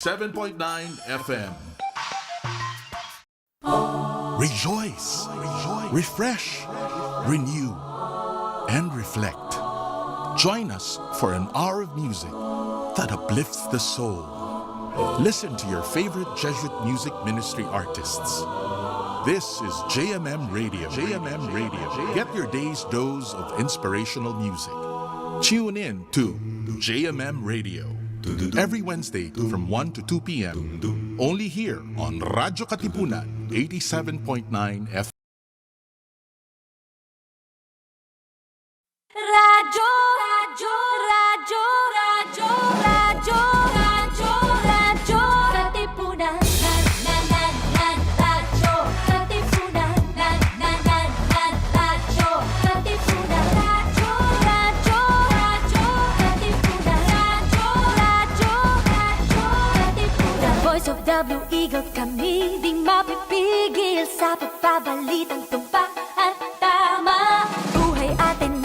7.9 FM. Rejoice, refresh, renew, and reflect. Join us for an hour of music that uplifts the soul. Listen to your favorite Jesuit music ministry artists. This is JMM Radio. JMM Radio. Get your day's dose of inspirational music. Tune in to JMM Radio every Wednesday from 1 to 2 p.m. Only here on radyo-katipunan 87.9 FM. Radyo, radyo, radyo, radyo, radyo, radyo, radyo, katipunan, radyo, katipunan, radyo, katipunan, radyo, radyo, radyo, katipunan, radyo, katipunan. The voice of the Eagle, kami di mapipigil sa pagbabalitang tumpak at tama. Buhay atin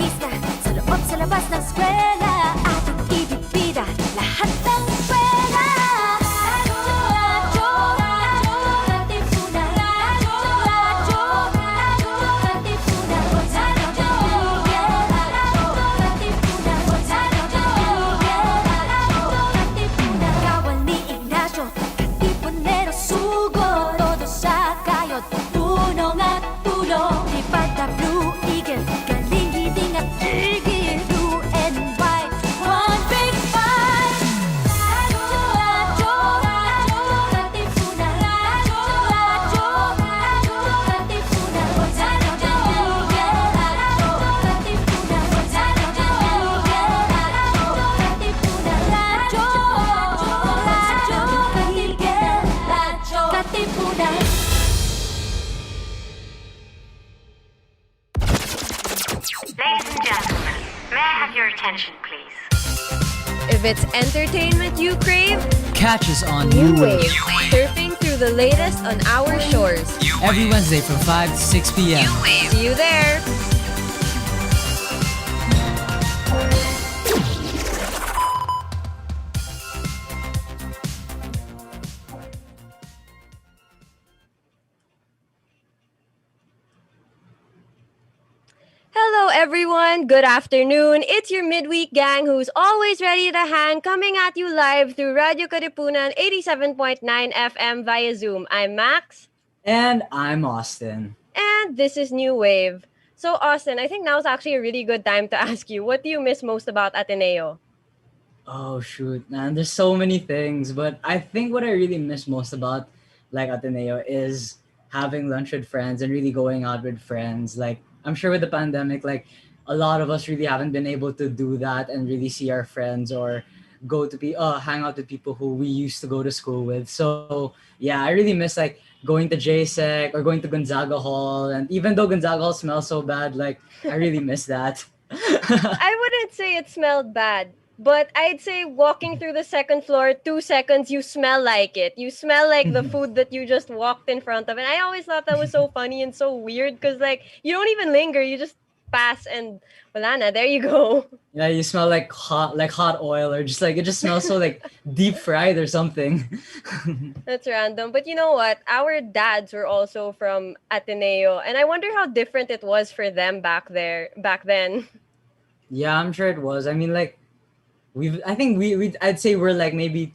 sa labas ng eskwela, ating ibibida lahat ng eskwela. Radyo, radyo, radyo, katipunan. Radyo, radyo, radyo, katipunan. Radyo, radyo, katipunan. Radyo, katipunan. Kawal ni Ignacio, katipunero sugo. Todo sa kayod, tulong at tulong. Ipag the Blue Eagle, galing hiding at tigil. Ladies and gentlemen, may I have your attention, please? If it's entertainment you crave, catch us on New Wave surfing through the latest on our shores. every Wednesday from 5 to 6 p.m. See you there. Hello everyone, good afternoon. It's your midweek gang who's always ready to hang, coming at you live through radyo-katipunan 87.9 FM via Zoom. I'm Max. And I'm Austin. And this is New Wave. So Austin, I think now's actually a really good time to ask you, what do you miss most about Ateneo? Oh shoot, man, there's so many things, but I think what I really miss most about Ateneo is having lunch with friends and really going out with friends. I'm sure with the pandemic, a lot of us really haven't been able to do that and really see our friends or go to hang out with people who we used to go to school with. So yeah, I really miss going to JSEC or going to Gonzaga Hall. And even though Gonzaga Hall smells so bad, I really miss that. I wouldn't say it smelled bad, but I'd say walking through the second floor, 2 seconds, you smell like it. You smell like the food that you just walked in front of. And I always thought that was so funny and so weird because you don't even linger. You just pass and wala na, there you go. Yeah, you smell like hot oil or just it just smells so deep fried or something. That's random. But you know what? Our dads were also from Ateneo. And I wonder how different it was for them back then. Yeah, I'm sure it was. I mean, I'd say we're maybe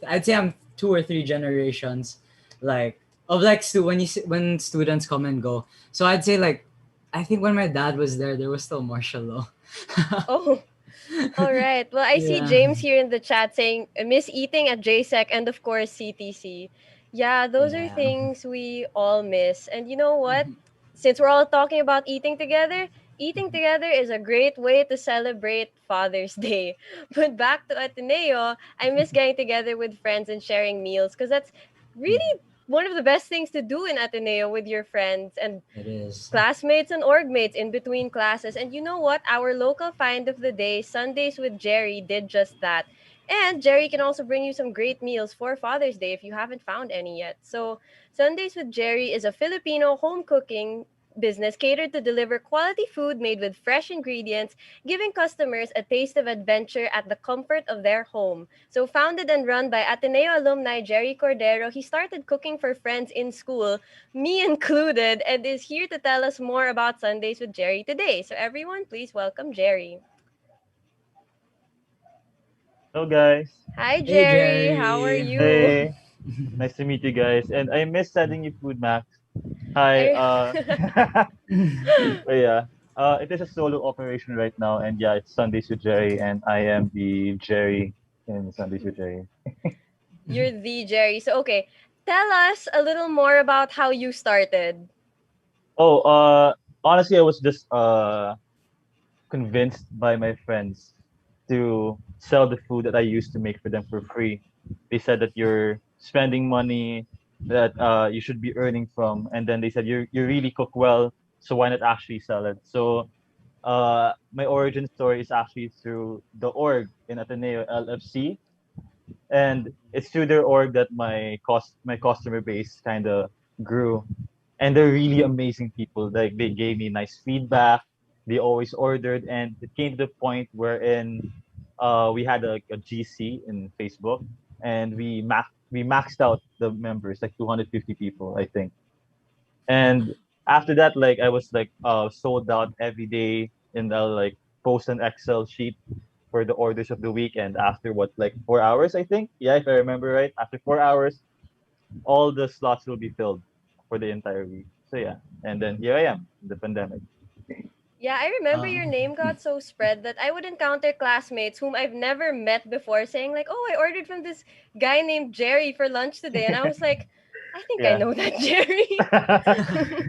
I'd say I'm 2 or 3 generations when students come and go. So I'd say I think when my dad was there was still martial law. Oh, all right. Well, I see James here in the chat saying, miss eating at JSEC and of course CTC. Yeah, those are things we all miss. And you know what? Since we're all talking about eating together is a great way to celebrate Father's Day. But back to Ateneo, I miss getting together with friends and sharing meals because that's really one of the best things to do in Ateneo with your friends and It is. classmates and orgmates in between classes. And you know what? Our local find of the day, Sundays with Jerry, did just that. And Jerry can also bring you some great meals for Father's Day if you haven't found any yet. So Sundays with Jerry is a Filipino home cooking business catered to deliver quality food made with fresh ingredients, giving customers a taste of adventure at the comfort of their home. So, founded and run by Ateneo alumni Jerry Cordero, he started cooking for friends in school, me included, and is here to tell us more about Sundays with Jerry today. So, everyone, please welcome Jerry. Hello, guys. Hi, Hey, Jerry. How are Jerry. you? Hey, nice to meet you guys. And I miss sending you food, Max. Hi. I- But yeah. It is a solo operation right now, and yeah, it's Sundays with Jerry, and I am the Jerry in Sundays with Jerry. You're the Jerry. So, okay, tell us a little more about how you started. Oh, honestly, I was just convinced by my friends to sell the food that I used to make for them for free. They said that you're spending money that you should be earning from, and then they said you really cook well, so why not actually sell it? So my origin story is actually through the org in Ateneo LFC, and it's through their org that my customer base kind of grew, and they're really amazing people. Like they gave me nice feedback. They always ordered, and it came to the point wherein we had a GC in Facebook, and we maxed out the members like 250 people, I think. And after that, like I was like sold out every day, and I'll like post an Excel sheet for the orders of the week. And after what, like 4 hours, I think, yeah, if I remember right, after 4 hours, all the slots will be filled for the entire week. So yeah, and then here I am in the pandemic. Yeah, I remember Uh, your name got so spread that I would encounter classmates whom I've never met before saying like, "Oh, I ordered from this guy named Jerry for lunch today." And I was like, "I think I Yeah. know that Jerry."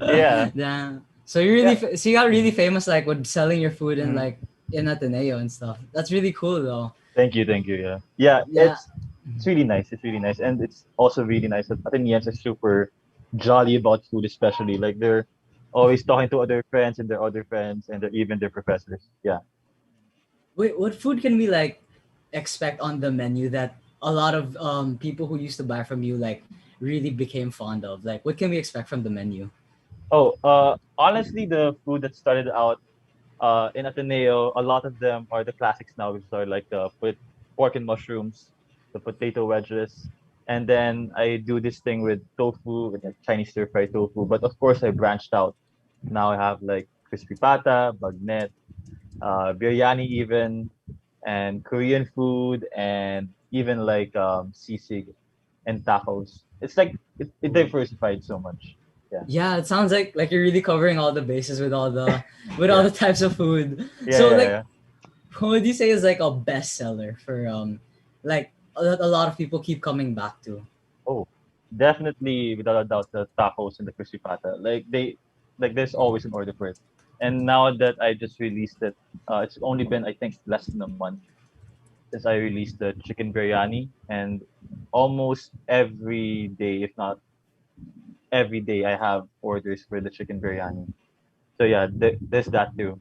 Yeah. yeah. So you Yeah. so you got really famous like with selling your food in Mhm. like in Ateneo and stuff. That's really cool though. Thank you, thank you. Yeah. Yeah, Yeah. it's really nice. It's really nice. And it's also really nice that Athenians are super jolly about food, especially. Like they're always talking to other friends and their other friends and even their professors. Yeah. Wait, what food can we like expect on the menu that a lot of people who used to buy from you like really became fond of? Like, what can we expect from the menu? Oh, honestly, the food that started out in Ateneo, a lot of them are the classics now, which are like the pork and mushrooms, the potato wedges, and then I do this thing with tofu, with like Chinese stir fry tofu. But of course, I branched out. Now I have like crispy pata, bagnet, biryani even, and Korean food, and even like sisig and tacos. It's like it diversified so much. Yeah, Yeah, it sounds like you're really covering all the bases with all the yeah, types of food. yeah, So yeah, like, yeah. what would you say is like a bestseller for like a lot of people keep coming back to? Oh, definitely, without a doubt, the tacos and the crispy pata. Like there's always an order for it. And now that I just released it, it's only been I think less than a month since I released the chicken biryani, and almost every day, if not every day, I have orders for the chicken biryani. So yeah, there's that too.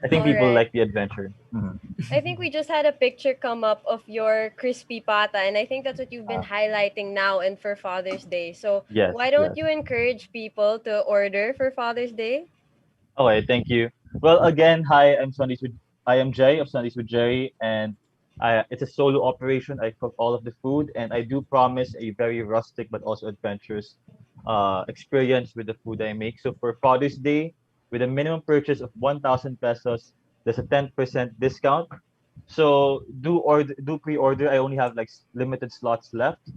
I think All people right. like the adventure. Mhm. I think we just had a picture come up of your crispy pata, and I think that's what you've been Ah, highlighting now and for Father's Day. So yes, why don't yes. you encourage people to order for Father's Day? Okay, thank you. Well, again, hi, I am Jay of Sundays with Jerry, and it's a solo operation. I cook all of the food, and I do promise a very rustic but also adventurous experience with the food I make. So for Father's Day, with a minimum purchase of 1,000 pesos, there's a 10% discount. So do pre-order. I only have like limited slots left,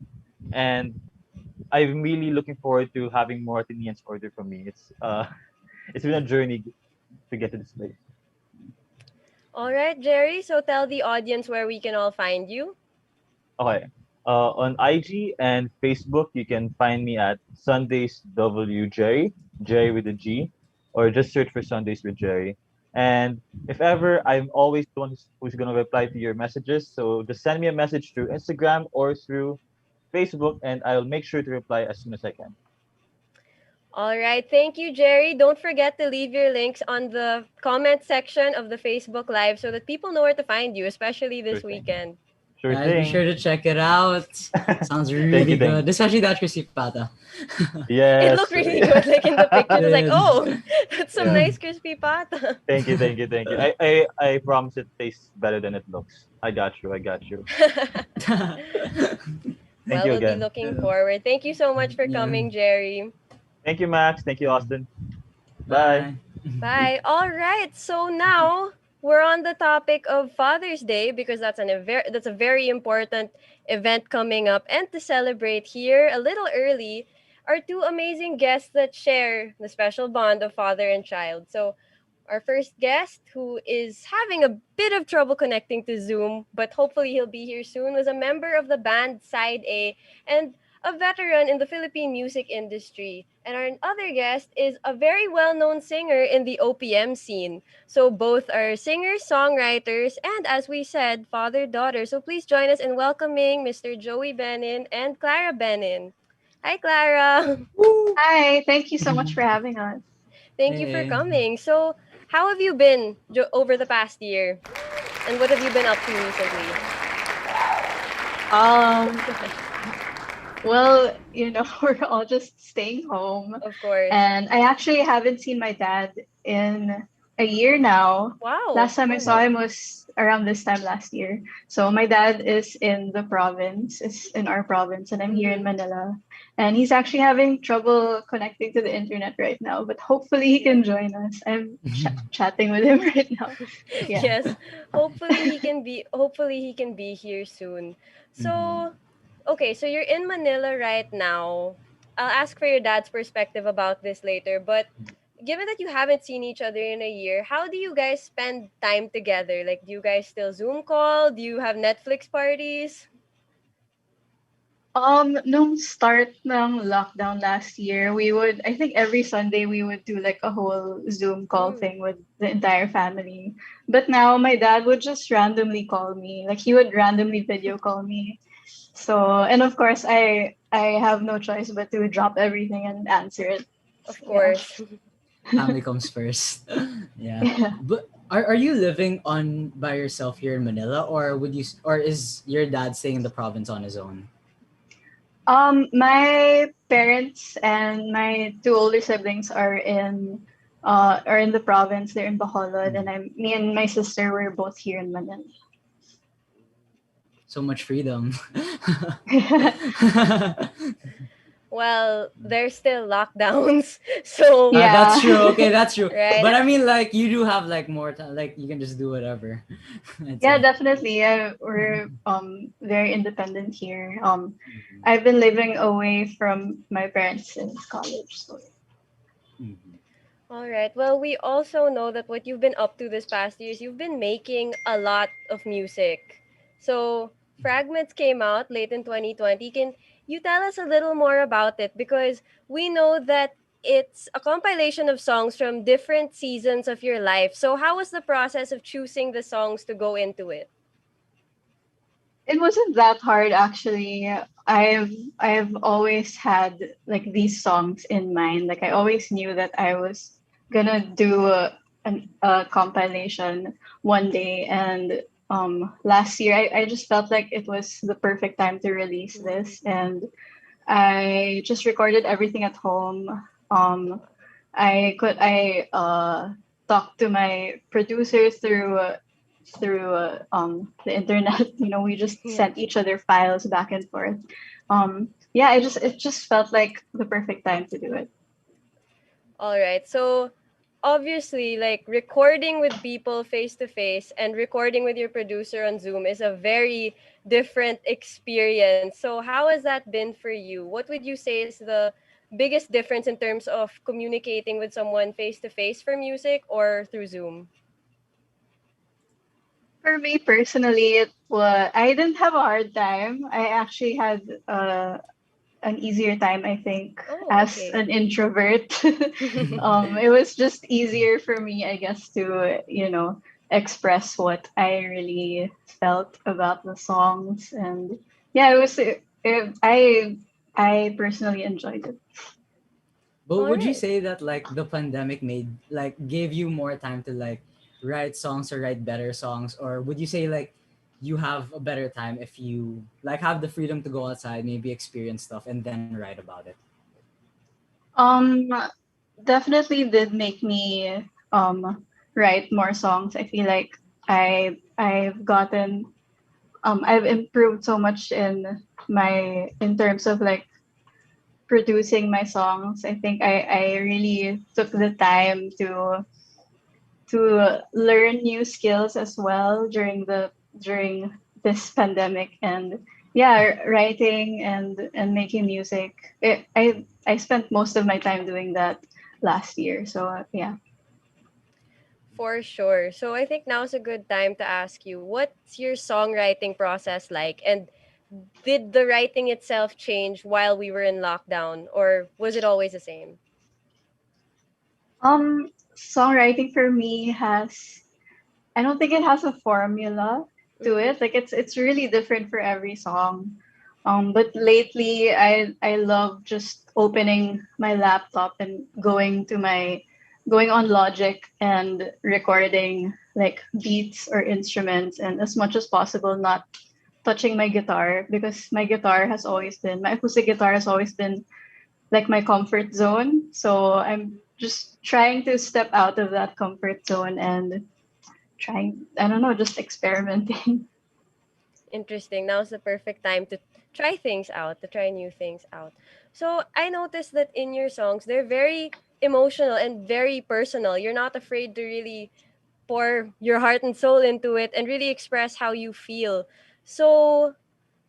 and I'm really looking forward to having more Athenians order from me. It's been a journey to get to this place. All right, Jerry. So tell the audience where we can all find you. Okay. On IG and Facebook, you can find me at Sundays W Jerry, Jerry with a G, or just search for Sundays with Jerry. And if ever, I'm always the one who's going to reply to your messages. So just send me a message through Instagram or through Facebook, and I'll make sure to reply as soon as I can. All right. Thank you, Jerry. Don't forget to leave your links on the comment section of the Facebook Live so that people know where to find you, especially Sure this thing. weekend. Sure Guys, be thing. sure to check it out. Sounds Thank really you, thank good, especially that crispy pata. It Yes. looked really good, like in the pictures. I was like, Did. oh, that's some Yeah. nice crispy pata. Thank you, thank you, thank you. I promise it tastes better than it looks. I got you, I got you. Thank Well, you we'll be again. looking forward. Thank you so much for Yeah. coming, Jerry. Thank you, Max. Thank you, Austin. Bye. Bye. Bye. All right. So now we're on the topic of Father's Day because that's a very important event coming up. And to celebrate here a little early are two amazing guests that share the special bond of father and child. So our first guest, who is having a bit of trouble connecting to Zoom, but hopefully he'll be here soon, was a member of the band Side A and a veteran in the Philippine music industry. And our other guest is a very well known singer in the OPM scene. So both are singers, songwriters, and as we said, father daughter. So please join us in welcoming Mr. Joey Benin and Clara Benin. Hi, Clara. Woo! Hi, thank you so much for having us. Thank you for Hey. coming. So, how have you been over the past year? And what have you been up to recently? Um, well, we're all just staying home, Of course. and I actually haven't seen my dad in a year now. Wow. Last time I Oh, saw him was around this time last year. So my dad is in the province, is in our province, and I'm here in Manila. And he's actually having trouble connecting to the internet right now, but hopefully he can join us. I'm chatting with him right now. Yeah. Yes. Hopefully he can be here soon. So, okay, so you're in Manila right now. I'll ask for your dad's perspective about this later, but given that you haven't seen each other in a year, how do you guys spend time together? Like, do you guys still Zoom call? Do you have Netflix parties? Nung start ng lockdown last year, I think every Sunday we would do like a whole Zoom call Mm. thing with the entire family. But now my dad would just randomly call me. Like he would randomly video call me. So, and of course I have no choice but to drop everything and answer it. Of Yeah. course. Family comes first. Yeah. Yeah. But are you living on by yourself here in Manila, or or is your dad staying in the province on his own? My parents and my two older siblings are in the province. They're in Bacolod, and me and my sister were both here in Manila. So much freedom. Well, there's still lockdowns. So, Yeah. That's true. Okay, that's true. Right. But I mean, like, you do have like more time. Like, you can just do whatever. I'd Yeah, say. definitely. We're very independent here. I've been living away from my parents since college. So Mhm. all right. Well, we also know that what you've been up to this past years, you've been making a lot of music. So, Fragments came out late in 2020. Can you tell us a little more about it? Because we know that it's a compilation of songs from different seasons of your life. So, how was the process of choosing the songs to go into it? it wasn't that hard actually. I've always had like these songs in mind. Like I always knew that I was gonna do a compilation one day, and last year I just felt like it was the perfect time to release this, and I just recorded everything at home. Um, I talked to my producer through the internet. We just Yeah. sent each other files back and forth. Yeah, it just felt like the perfect time to do it. All right. So obviously, like recording with people face to face and recording with your producer on Zoom is a very different experience. So how has that been for you? What would you say is the biggest difference in terms of communicating with someone face to face for music or through Zoom? For me personally, I didn't have a hard time. I actually had an easier time, I think, Oh, as okay. an introvert. It was just easier for me, I guess, to express what I really felt about the songs, and yeah, I personally enjoyed it. But All would you right. say that like the pandemic gave you more time to like write songs or write better songs, or would you say like you have a better time if you like have the freedom to go outside, maybe experience stuff, and then write about it? Um, definitely did make me write more songs. I feel like I've improved so much in terms of like producing my songs. I think I really took the time to learn new skills as well during this pandemic. And yeah, writing and making music. I spent most of my time doing that last year. So yeah. For sure. So I think now's a good time to ask you, what's your songwriting process like? And did the writing itself change while we were in lockdown, or was it always the same? Songwriting for me has I don't think it has a formula to Mm-hmm. it. Like it's really different for every song. But lately I love just opening my laptop and going on Logic and recording like beats or instruments, and as much as possible not touching my guitar, because my acoustic guitar has always been like my comfort zone. So I'm just trying to step out of that comfort zone and trying, I don't know, just experimenting. Interesting. Now's the perfect time to try things out, to try new things out. So I noticed that in your songs, they're very emotional and very personal. You're not afraid to really pour your heart and soul into it and really express how you feel. So,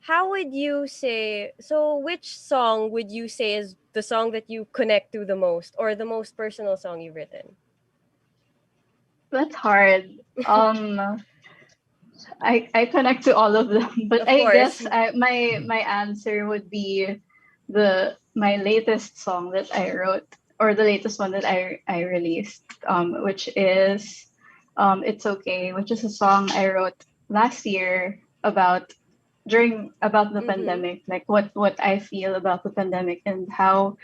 how would you say, so which song would you say is the song that you connect to the most, or the most personal song you've written? That's hard. Um, I connect to all of them, but Of I course. guess my answer would be my latest song that I wrote, or the latest one that I released, which is It's Okay, which is a song I wrote last year about the Mm-hmm. pandemic, like what I feel about the pandemic, and how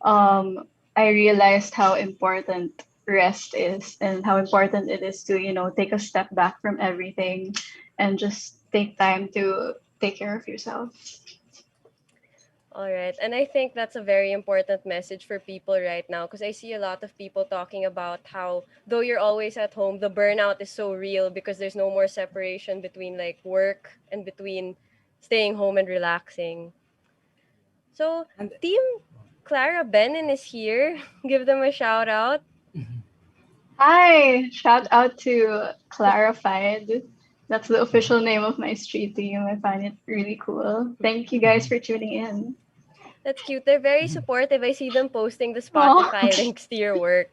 I realized how important rest is, and how important it is to, take a step back from everything and just take time to take care of yourself. All right. And I think that's a very important message for people right now, because I see a lot of people talking about how, though you're always at home, the burnout is so real because there's no more separation between like work and between staying home and relaxing. So, And Team Clara Benin is here. Give them a shout out. Hi, shout out to Clarified. That's the official name of my street team. I find it really cool. Thank you guys for tuning in. That's cute. They're very supportive. I see them posting the Oh, Spotify links to your work.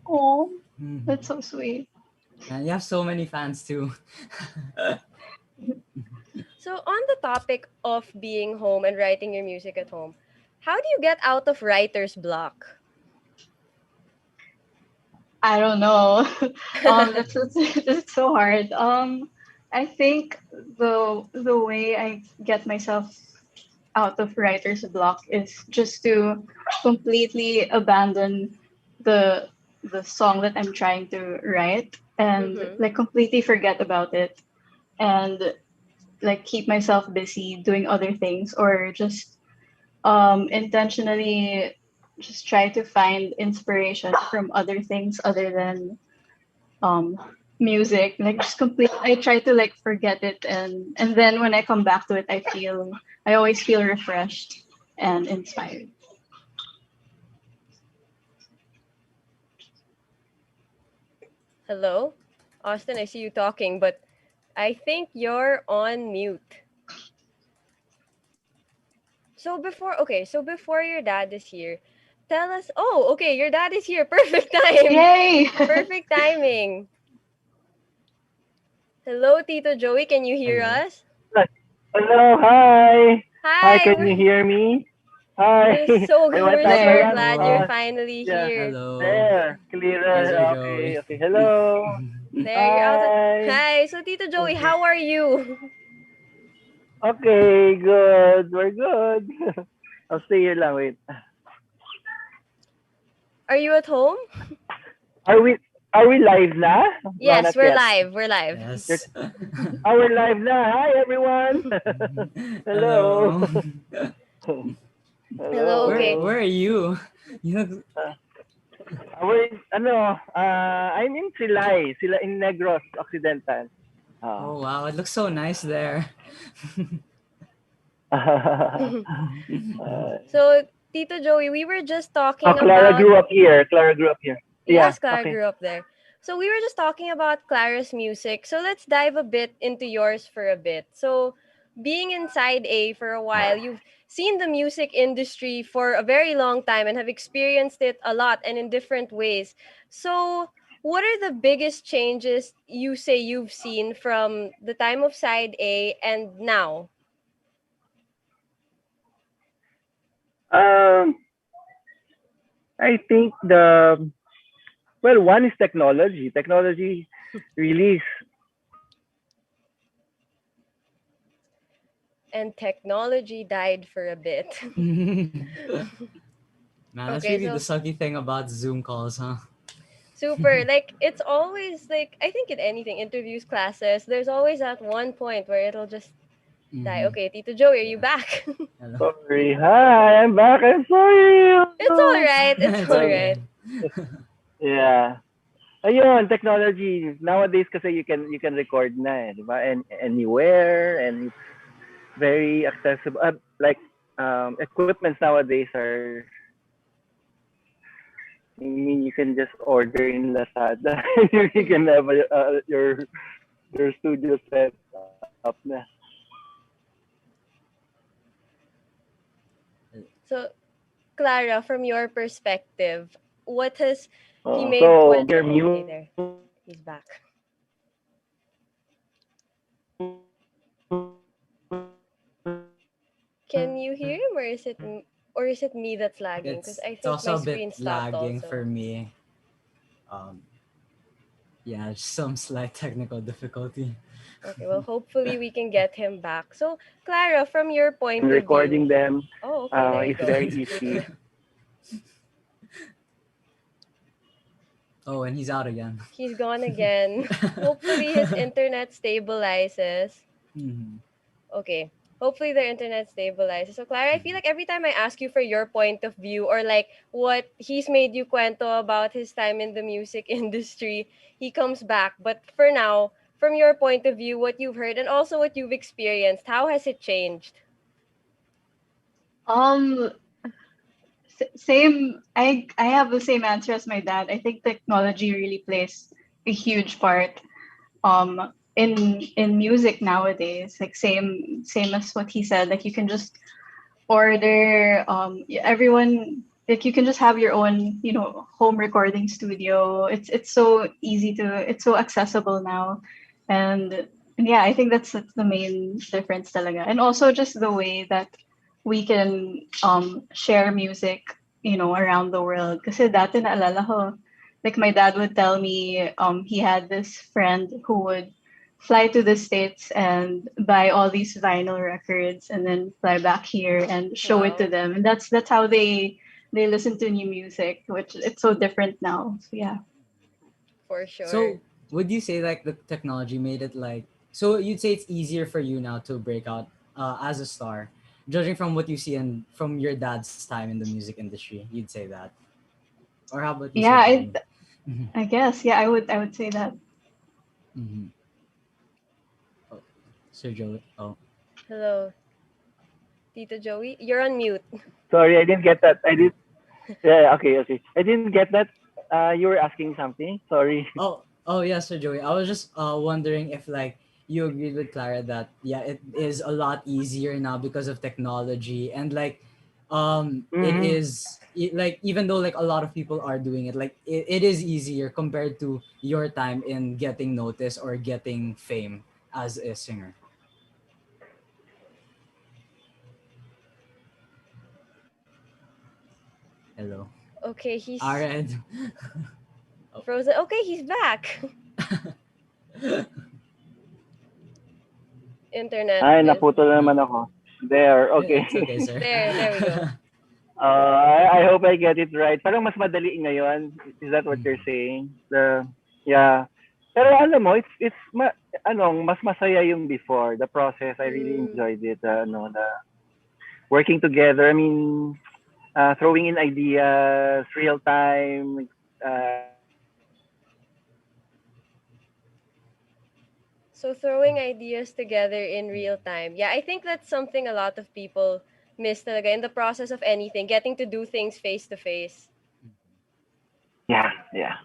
oh, that's so sweet. and you have so many fans too. So, on the topic of being home and writing your music at home, how do you get out of writer's block? I don't know. That's so hard. I think the way I get myself out of writer's block is just to completely abandon the the song that I'm trying to write, and Mm-hmm. like completely forget about it, and like keep myself busy doing other things, or just intentionally just try to find inspiration from other things other than um music. Like just complete I try to like forget it, and then when I come back to it, I always feel refreshed and inspired. Hello? Austin, I see you talking, but I think you're on mute. So before your dad is here, tell us. Oh, okay, your dad is here. Perfect time. Yay. Perfect timing. Hello, Tito Joey. Can you hear Hello. us? Hello, hi. Hi, Hi. can you hear me? Hi. I went We're out my so There. glad you're laptop. finally Yeah, here. Hello, there. Mr. Clearer. Joey. Okay, okay. Hello. There, you're out. Hi. Hi. So, Tito Joey, Okay. how are you? Okay, good. We're good. I'll stay here lang. Wait. Are you at home? Are we? Are we live na? No, Yes, not we're yet. live. We're live. Yes. We're live na. Hi, everyone. Hello. Hello, okay. Where are you? You look, I'm in Silay, in Negros Occidental. oh wow, it looks so nice there. So, Tito Joey, we were just talking Clara about. grew up here. Yeah, Yes, Clara okay. grew up there. So we were just talking about Clara's music. So let's dive a bit into yours for a bit. So being inside A for a while, you've seen the music industry for a very long time and have experienced it a lot and in different ways. So what are the biggest changes you say you've seen from the time of side A and now? Um, I think one is technology. Technology really And technology died for a bit. Man, that's Okay, really so the sucky thing about Zoom calls, huh? super. Like it's always like I think in anything, interviews, classes, there's always that one point where it'll just die. Mhm. Okay, Tito Joey, are you Yeah. back? Hello. sorry. Hi, I'm back. I'm sorry. It's all right. It's It's all okay. right. Yeah. Ayun, technology. Nowadays kasi you can record na di ba? And anywhere and it's very accessible. Equipments nowadays are I mean you can just order in Lazada. You can have your studio set up na. So, Clara, from your perspective, what has he made So Kwento? your Okay, music there. He's back. Can you hear him, or is it me that's lagging? Because I It's think my also a bit screen stopped lagging also. for me. Um, yeah, some slight technical difficulty. Okay, well, hopefully we can get him back. So, Clara, from your point of recording view, them oh, okay, there you is go. very easy. Oh, and he's out again. He's gone again. Hopefully his internet stabilizes. Mhm. Okay. Hopefully their internet stabilizes. So Clara, I feel like every time I ask you for your point of view or like what he's made you cuento about his time in the music industry, he comes back. But for now, from your point of view, what you've heard and also what you've experienced, how has it changed? Um, Same. I have the same answer as my dad. I think technology really plays a huge part in music nowadays. Like same as what he said. Like you can just order everyone, like you can just have your own, home recording studio. It's so easy to, it's so accessible now. And yeah, I think that's the main difference talaga. And also just the way that we can share music, around the world. Kasi dati naalala ko, like my dad would tell me he had this friend who would fly to the States and buy all these vinyl records and then fly back here and show it to Wow, them. And that's how they listen to new music, which it's so different now. So yeah. for sure. So, would you say like the technology made it like so you'd say it's easier for you now to break out as a star, judging from what you see and from your dad's time in the music industry, you'd say that. Or how about you, Sir Yeah, Joey? Mm-hmm. I guess. Yeah, I would say that. Mm-hmm. Oh, Sir Joey. Oh, Hello, Tito Joey. You're on mute. Sorry, I didn't get that. I did. Yeah, okay. I didn't get that. You were asking something. Sorry. oh yeah, Sir Joey. I was just wondering if like you agreed with Clara that yeah, it is a lot easier now because of technology and like it Mm-hmm. is like even though like a lot of people are doing it, like it is easier compared to your time in getting noticed or getting fame as a singer. Hello. Okay, All he's right. Oh. frozen. Okay, he's back. Internet Ay, is naputol na naman ako. There, okay. It's okay, sir. there we go. I hope I get it right. Parang mas madali ngayon. Is that what you're saying? Yeah. Pero alam mo, mas masaya yung before. The process, I really Mm. enjoyed it. The working together. I mean, throwing in ideas, real time. So throwing ideas together in real time. Yeah, I think that's something a lot of people miss talaga in the process of anything, getting to do things face to face. Yeah, yeah.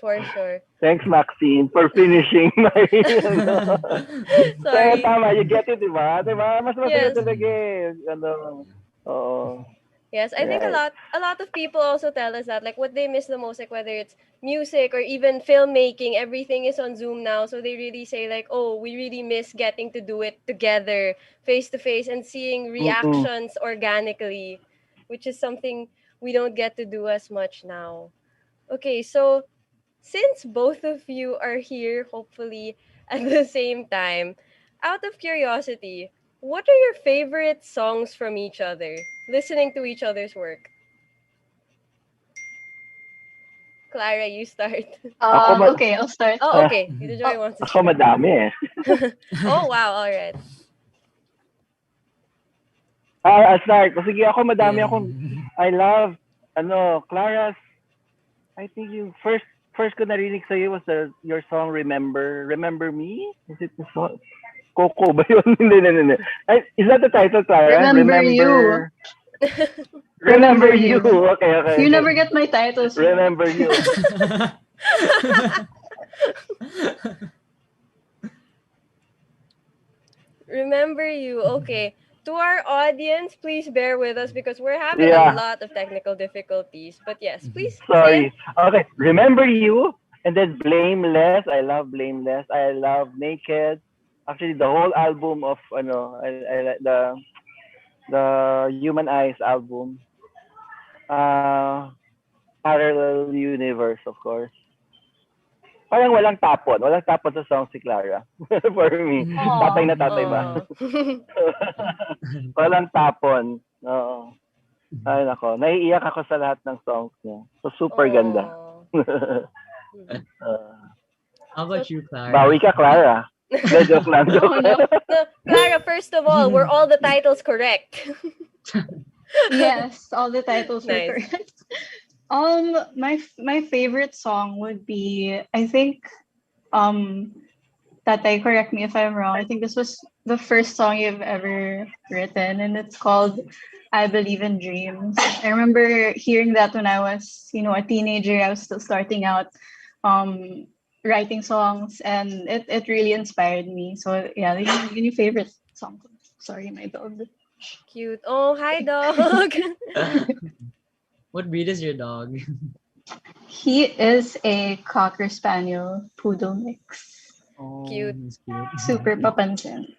For sure. Thanks, Maxine, for finishing my, Kaya Sorry. tama, you get it, di ba? Di ba? Mas masaya Yes. talaga eh. Oo. Yes, I think a Right. lot of people also tell us that like what they miss the most, like whether it's music or even filmmaking, everything is on Zoom now. So they really say like, oh, we really miss getting to do it together, face to face, and seeing Mm-mm. reactions organically, which is something we don't get to do as much now. Okay, so since both of you are here, hopefully at the same time, out of curiosity, what are your favorite songs from each other? Listening to each other's work. Clara, you start. Ako, Okay, I'll start. Oh, ah, okay. Tito Oh, Joy wants to ako start. madami eh. Oh, wow. All right. I'll start. Sige, ako madami Yeah. akong, I love, Clara's, I think yung first ko narinig sa'yo was your song Remember Me? Is it the song? Coco ba yun? Hindi. Is that the title, Clara? Remember You. Remember You. Okay. You never get my titles. Remember You. Remember you. Okay. To our audience, please bear with us because we're having a Yeah, lot of technical difficulties. But yes, please say sorry. Okay, Remember You, and then Blameless. I love Blameless. I love Naked. Actually, the whole album of, I like the Human Eyes album. Uh, Parallel Universe, of course. Parang walang tapon sa song si Clara. For me. Tatay Aw. na tatay ba? Aw. Walang tapon. Oo. Ay nako, naiiyak ako sa lahat ng songs niya. So super ganda. Aw. How about you, Clara? Bawi ka, Clara. Joke lang. Oh no. No, Clara, first of all, were all the titles correct? Yes, all the titles were Nice. correct. My favorite song would be, I think, Tatay, correct me if I'm wrong. I think this was the first song you've ever written, and it's called "I Believe in Dreams." I remember hearing that when I was, a teenager. I was still starting out, writing songs, and it really inspired me. So yeah, your favorite song. Sorry, my dog. Cute. Oh, hi, dog. What breed is your dog? He is a Cocker Spaniel Poodle mix. Oh, Cute. he's cute. Super papansin.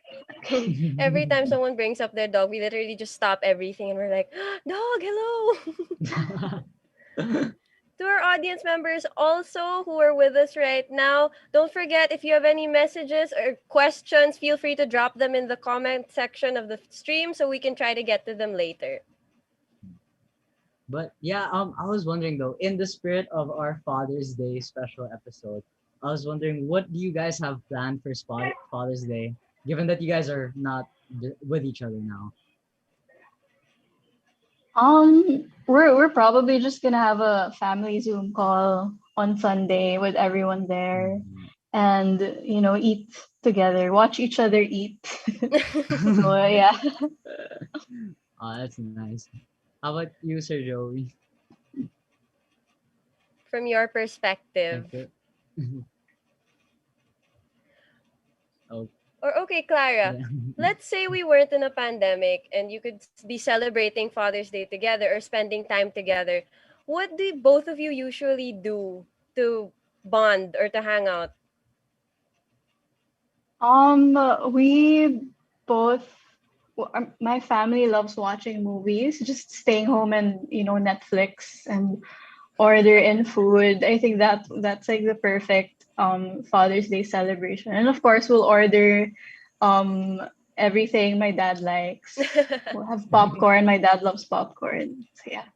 Every time someone brings up their dog, we literally just stop everything and we're like, dog, hello. To our audience members also who are with us right now, don't forget if you have any messages or questions, feel free to drop them in the comment section of the stream so we can try to get to them later. But yeah, I was wondering though, in the spirit of our Father's Day special episode, I was wondering what do you guys have planned for Father's Day, given that you guys are not with each other now? We're probably just gonna have a family Zoom call on Sunday with everyone there, and eat together, watch each other eat. So yeah. Oh, that's nice. How about you, Sir Joey? From your perspective. Oh, Or okay, Clara, yeah. let's say we weren't in a pandemic and you could be celebrating Father's Day together or spending time together. What do both of you usually do to bond or to hang out? We both. My family loves watching movies, just staying home and Netflix and order in food. I think that's like the perfect Father's Day celebration. And of course, we'll order um everything my dad likes. We'll have popcorn. My dad loves popcorn. So yeah.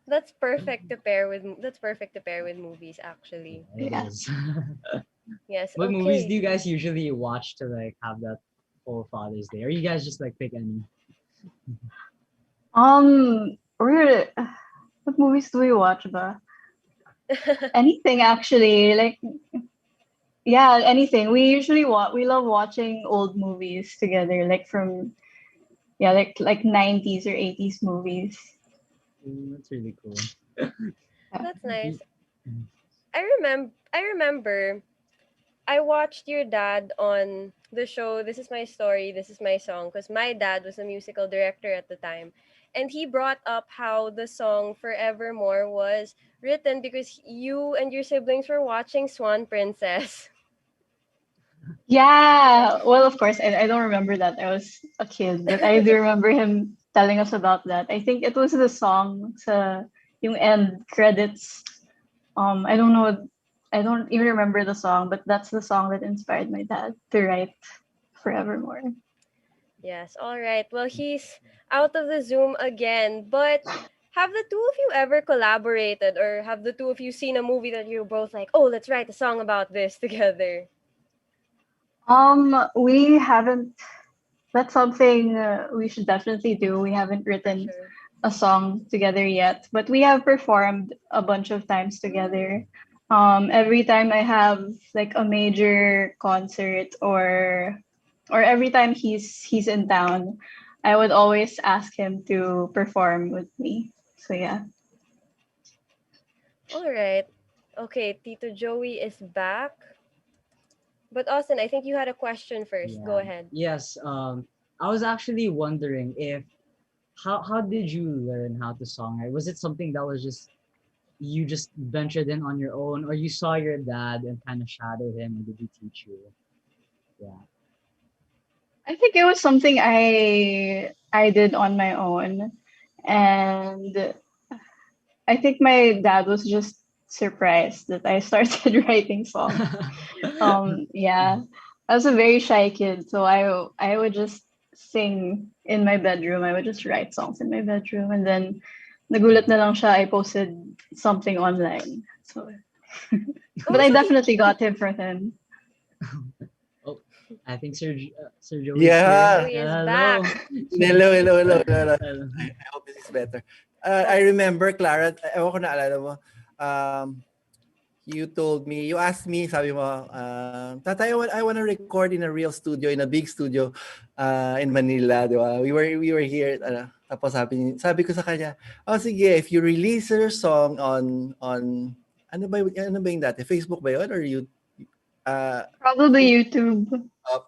That's perfect to pair with. That's perfect to pair with movies, actually. It Yeah. is. Yes. What movies do Okay. you guys usually watch to like have that whole Father's Day? Or you guys just like pick any? We're what movies do we watch ba? Anything actually, like yeah, anything. We love watching old movies together, like from yeah, like 90s or 80s movies. That's really cool. That's Y- nice. I remember I watched your dad on the show This Is My Story, This Is My Song, because my dad was a musical director at the time. And he brought up how the song Forevermore was written because you and your siblings were watching Swan Princess. Yeah, well, of course, I don't remember that. I was a kid, but I do remember him telling us about that. I think it was the song sa yung end credits. I don't know, I don't even remember the song, but that's the song that inspired my dad to write Forevermore. Yes, all right. Well, he's out of the Zoom again, but have the two of you ever collaborated or have the two of you seen a movie that you're both like, oh, let's write a song about this together? We haven't. That's something we should definitely do. We haven't For written sure. a song together yet, but we have performed a bunch of times together. Every time I have like a major concert or every time he's in town, I would always ask him to perform with me. So yeah. All right. Okay, Tito Joey is back. But Austin, I think you had a question first. Go Yeah. ahead. Yes. I was actually wondering if how did you learn how to songwrite? Was it something that was just you just ventured in on your own, or you saw your dad and kind of shadowed him, and did he teach you? Yeah. I think it was something I did on my own, and I think my dad was just surprised that I started writing songs. Yeah, I was a very shy kid, so I would just sing in my bedroom. I would just write songs in my bedroom, and then nagulat na lang siya. I posted something online. So, but Oh, I so he definitely got him from him. Oh, I think Sir Joey's here. Yeah. Joey is Hello. back. Hello. Hello. I hope this is better. I Oh, remember, Clara, ewan ko naalala mo, you asked me, sabi mo, Tatay, I want to record in a real studio, in a big studio in Manila, di ba? We were here, tapos sabi ko sa kanya, oh sige, if you release your song on ano ba yung dati? Facebook ba yun? Or you, uh, Probably YouTube.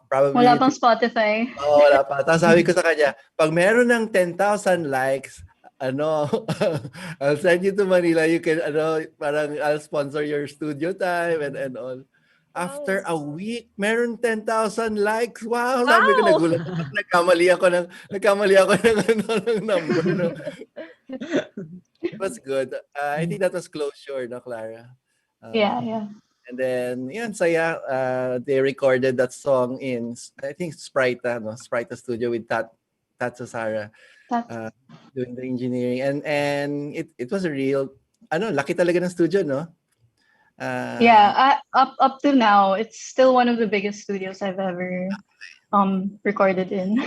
probably Wala pang YouTube. Spotify. Oo, wala pa. Tapos sabi ko sa kanya, pag meron ng 10,000 likes, I'll send you to Manila. You can, parang I'll sponsor your studio time and all. After wow. a week, meron 10,000 likes. Wow, sabi ko, Wow. nagulat ako. Nagkamali ako ng number. No? It was good. I think that was closure, no, Clara? Yeah, Uh, yeah. And then, yan, saya. They recorded that song in, I think, Sprite Studio with Tat Susara That's doing the engineering. And it was a real, laki talaga ng studio, no? yeah. Uh, Up to now, it's still one of the biggest studios I've ever recorded in.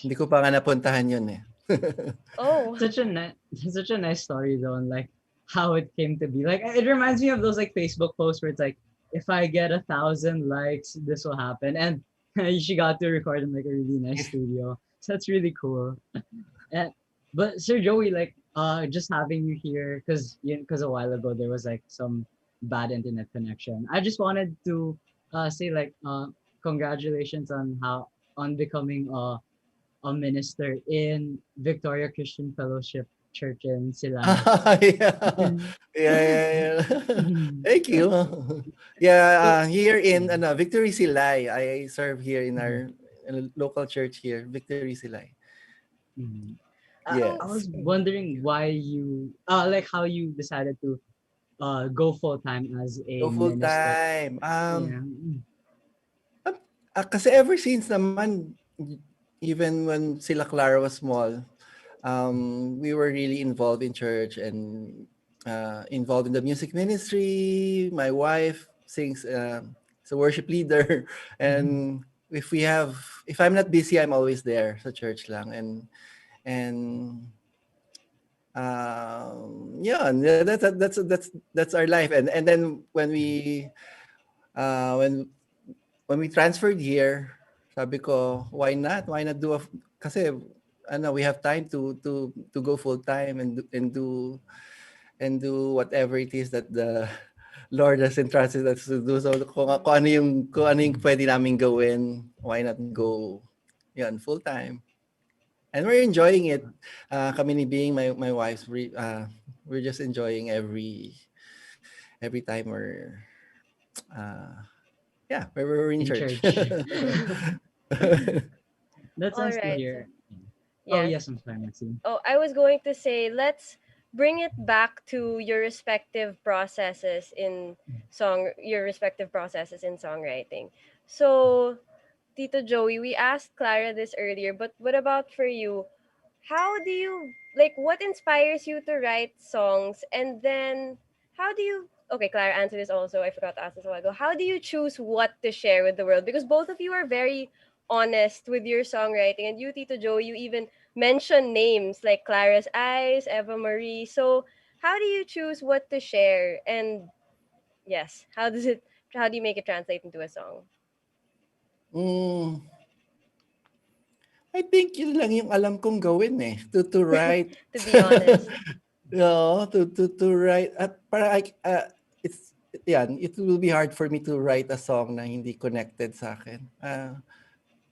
hindi ko pa nga napuntahan yun eh. Oh. Such a nice story though, and like how it came to be. Like it reminds me of those like Facebook posts where it's like, if I get 1,000 likes, this will happen. And she got to record in like a really nice studio. So that's really cool. And, but Sir Joey, like just having you here, because a while ago there was like some bad internet connection. I just wanted to say like congratulations on becoming a minister in Victoria Christian Fellowship Church in Silay. Yeah. Yeah. Thank you. Yeah, here in Victory Silay. I serve here in our local church here, Victory Silay. Mhm. Yes. I was wondering why you like how you decided to go full time as a Go full minister. time. Yeah. kasi ever since naman, even when sila Clara was small, we were really involved in church and involved in the music ministry. My wife sings, is a worship leader, and if I'm not busy, I'm always there sa church lang, and yeah, that's our life. And then uh, when when we transferred here, sabi ko, why not? Why not do kasi we have time to go full time and do whatever it is that the Lord has entrusted us to do. So kung ano yung pwede namin gawin, why not go full time? And we're enjoying it. Kami ni being my wife, we're just enjoying every time we're in church. That's All nice to right. hear. Yes. Oh, yes, I'm sorry, Maxine. Oh, I was going to say, let's bring it back to your respective processes in songwriting. So, Tito Joey, we asked Clara this earlier, but what about for you? How do you what inspires you to write songs, and then how do you okay, Clara answered this also. I forgot to ask this a while ago. How do you choose what to share with the world? Because both of you are very honest with your songwriting, and you, Tito Joey, you even mention names like Clara's Eyes, Eva Marie. So how do you choose what to share? And yes, how do you make it translate into a song? I think yun lang yung alam kong gawin to write. To be honest. No, to write at para it will be hard for me to write a song na hindi connected sa akin.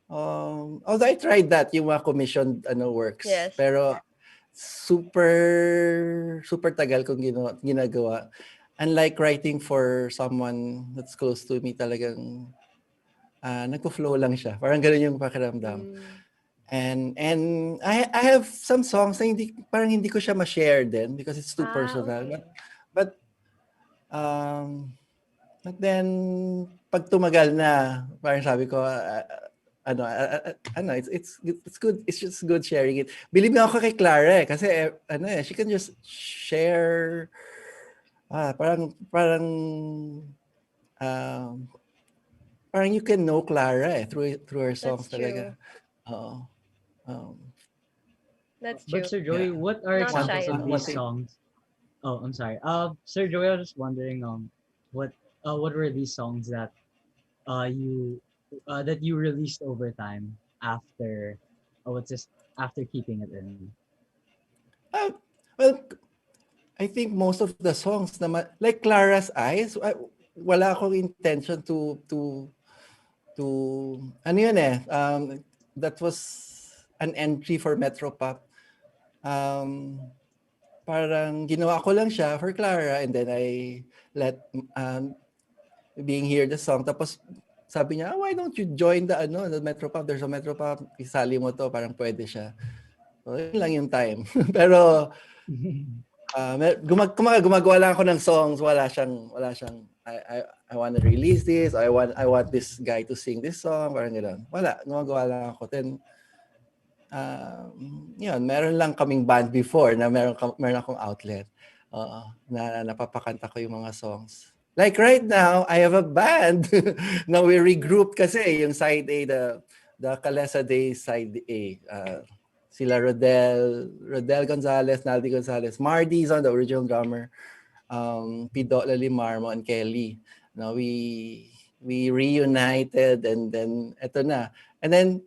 Although I tried that, yung mga commissioned works. Yes. Pero super tagal kong ginagawa. Unlike writing for someone that's close to me, talagang nagko-flow lang siya. Parang gano'n yung pakiramdam. And I have some songs na parang hindi ko siya ma-share din because it's too personal. Okay. But then pag tumagal na, parang sabi ko it's good. It's just good sharing it. Believe me ako kay Clara kasi she can just share parang you can know Clara through her songs. That's true. Talaga. That's true. But Sir Joey, what are Not examples shy at of all. these songs? Oh, I'm sorry. Sir Joey, I was just wondering, what were these songs that you released over time after after keeping it in? Well, I think most of the songs naman, like Clara's Eyes, wala akong intention to ano yun that was an entry for Metropop. Parang ginawa ko lang siya for Clara, and then I let being here the song. Tapos sabi niya, why don't you join the Metropop? There's a Metropop, isali mo to, parang pwede siya. So yun lang yung time. Pero gumagawa lang ako ng songs, wala siyang I want to release this, I want this guy to sing this song, parang gano'n. Wala, gumagawa lang ako. Then yun, meron lang kaming band before na meron akong outlet. Na napapakanta ko yung mga songs. Like right now, I have a band. Now we regrouped kasi yung side A, the Calesa Day side A. Sila Rodel Gonzalez, Naldi Gonzalez, Mardy is on the original drummer, Pido Lalimar, and Kelly. Now we reunited, and then eto na. And then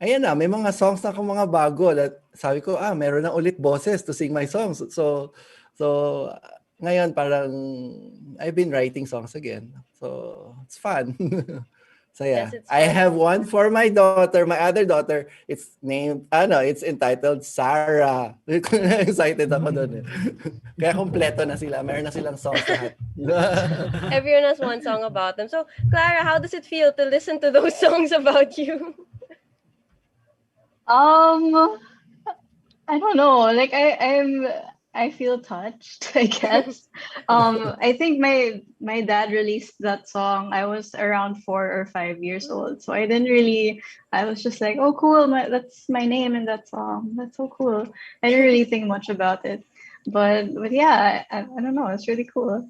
ayan na, may mga songs na akong mga bago that sabi ko, meron na ulit boses to sing my songs. So ngayon parang I've been writing songs again. So it's fun. So yeah, Yes, it's I fun. have one for my daughter, my other daughter. It's it's entitled Sarah. Excited ako doon. Kaya kompleto na sila. Meron na silang songs lahat. Everyone has one song about them. So, Clara, how does it feel to listen to those songs about you? I don't know. Like I'm I feel touched, I guess. I think my dad released that song. I was around 4 or 5 years old, so I didn't really. I was just like, oh, cool, that's my name in that song. That's so cool. I didn't really think much about it, but yeah, I don't know. It's really cool.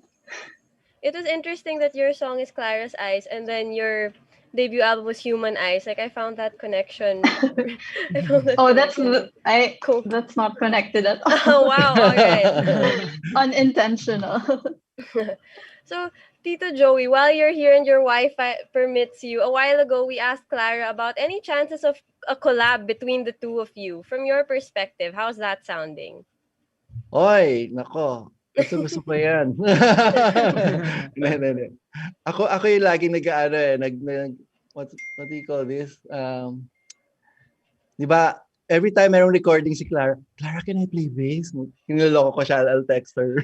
It was interesting that your song is Clara's Eyes and then your debut album was Human Eyes. Like I found that connection. I found that Oh, connection. Cool. that's not connected at Oh all. wow, all right. Unintentional. So, Tito Joey, while you're here and your Wi-Fi permits you, a while ago we asked Clara about any chances of a collab between the two of you. From your perspective, how's that sounding? Oy, nako. Gusto ko yan. Hindi. Ako yung laging nag-ano what do you call this? Di ba, every time merong recording si Clara, Clara, can I play bass? Kinuloko ko siya, I'll text her.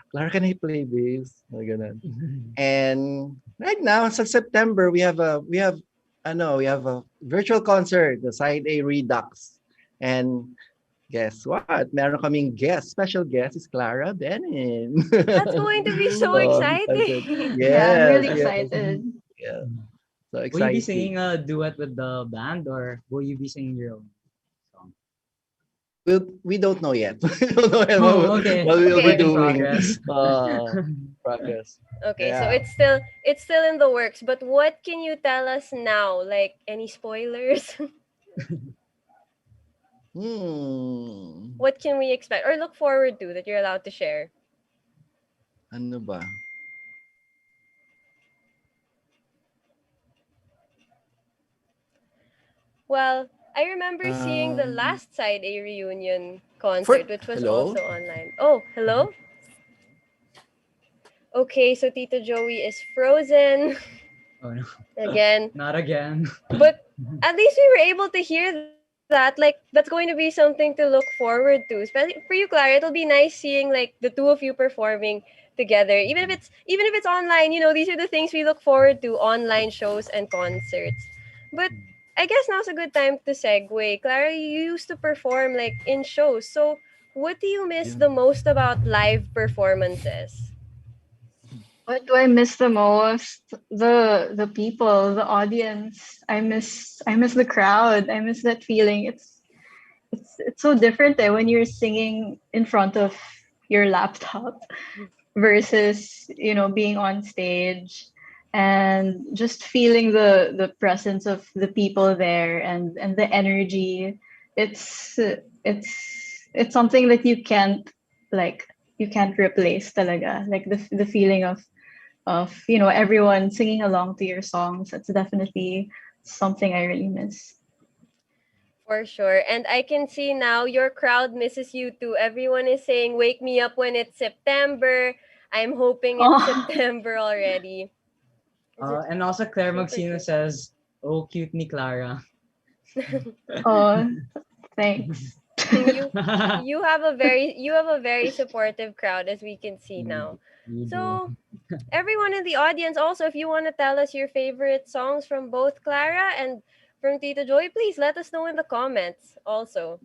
Clara, can I play bass? Ganun. And right now, sa September, we have a virtual concert, the Side A Redux. And guess what? Meron kaming special guest is Clara Benin. That's going to be so exciting. Yeah, I'm really excited. Yeah. So exciting. Will you be singing a duet with the band or will you be singing your own song? We don't know yet. We don't know yet Okay. what we'll be doing. Progress. Okay, Yeah. so it's still in the works, but what can you tell us now? Like any spoilers? What can we expect or look forward to that you're allowed to share? Ano ba? Well, I remember seeing the last Side A reunion concert, which was also online. Oh, hello? Okay, so Tito Joey is frozen. Oh no. Again. Not again. But at least we were able to hear that. Like, that's going to be something to look forward to. Especially for you, Clara, it'll be nice seeing like the two of you performing together. Even if it's online, these are the things we look forward to, online shows and concerts. But I guess now's a good time to segue. Clara, you used to perform like in shows. So what do you miss the most about live performances? What do I miss the most? The people, the audience. I miss the crowd. I miss that feeling. It's so different when you're singing in front of your laptop versus being on stage and just feeling the presence of the people there and the energy. It's something that you can't replace talaga. Like the feeling of everyone singing along to your songs. That's definitely something I really miss. For sure. And I can see now your crowd misses you too. Everyone is saying, wake me up when it's September. I'm hoping it's September already. And also Claire Maxine says, oh, cute ni Clara. Oh, thanks. you have a very supportive crowd, as we can see now. So everyone in the audience also, if you want to tell us your favorite songs from both Clara and from Tito Joy, please let us know in the comments also.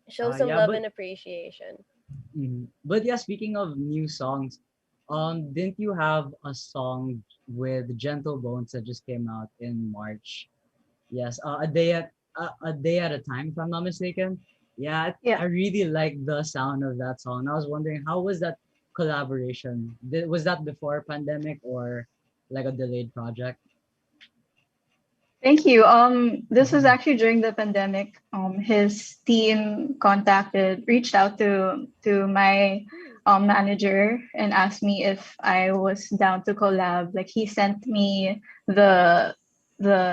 Show some love and appreciation. But yeah, speaking of new songs, didn't you have a song with Gentle Bones that just came out in March? Yes, a day at a time, if I'm not mistaken. Yeah. I really like the sound of that song. I was wondering, how was that collaboration? Was that before pandemic or like a delayed project? Thank you. This was actually during the pandemic. His team reached out to my manager and asked me if I was down to collab. Like he sent me the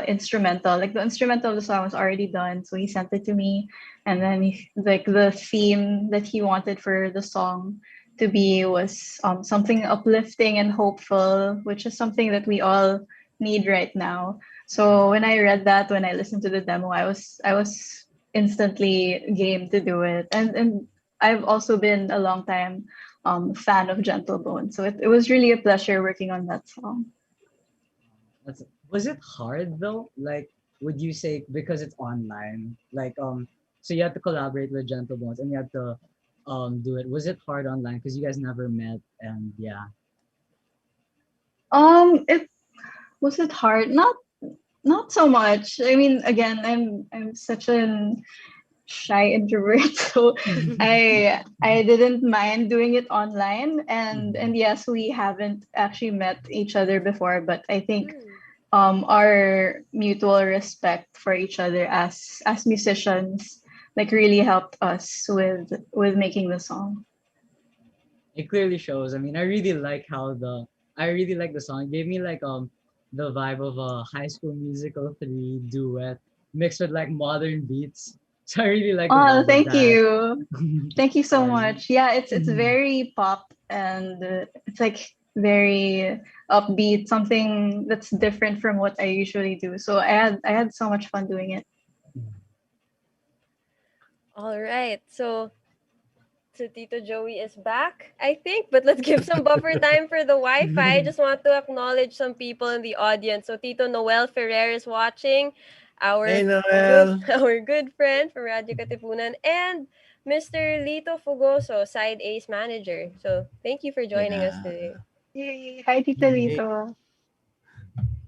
instrumental. Like the instrumental of the song was already done, so he sent it to me. And then the theme that he wanted for the song to be was something uplifting and hopeful, which is something that we all need right now. So when I read that, when I listened to the demo, I was instantly game to do it. And I've also been a long time fan of Gentle Bones, so it was really a pleasure working on that song. Was it hard though? Like, would you say because it's online, like so you had to collaborate with Gentle Bones and you had to do it? Was it hard online because you guys never met? And yeah. It was it hard? Not so much. I mean, again, I'm such an shy introvert, so I didn't mind doing it online. And yes, we haven't actually met each other before, but I think Mm. our mutual respect for each other as musicians like really helped us with making the song. It clearly shows. I mean, I really like the song. It gave me like the vibe of a High School Musical 3 duet mixed with like modern beats. So I really like the Oh, vibe of thank that. you. Thank you so Sorry. much. Yeah, it's very pop and it's like very upbeat, something that's different from what I usually do. So I had so much fun doing it. All right. So Tito Joey is back, I think, but let's give some buffer time for the Wi-Fi. I just want to acknowledge some people in the audience. So Tito Noel Ferrer is watching, Hey, our good Noel. our good friend from Radio Katipunan, and Mr. Lito Fugoso, Side Ace manager. So thank you for joining us Yeah. today. Yay. Hi, Tito Hey, Lito.